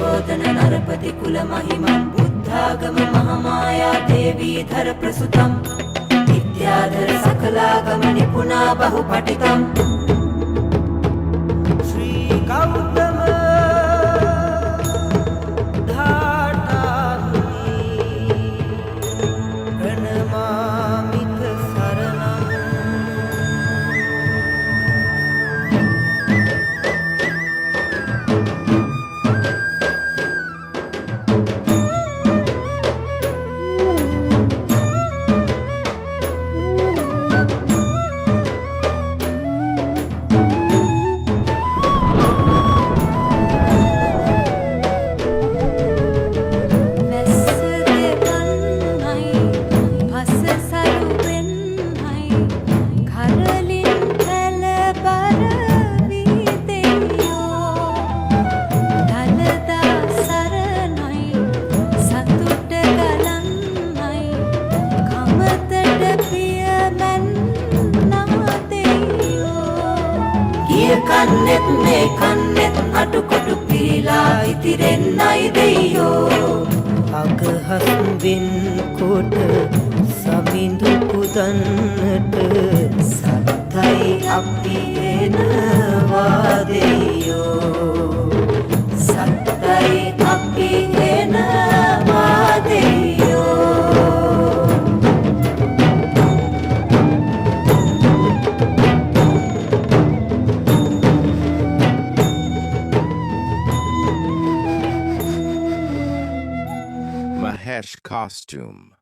संशोधन नरपति कुल महिमं बुद्धागम महामाया देवी धर प्रसुतं विद्याधर सकलागम निपुणा बहुपठितम् श्री गौतम කන්නෙත් මේ කන්නෙත් අටකොටු පිරීලා ඉතිරෙන්නයි දෙයියෝ අගහස්වින් කොට සමිඳු පුදන්නට සත්තයි අපි එනවා දෙයියෝ සත්තයි අපි එනවා දෙයියෝ Mahesh costume.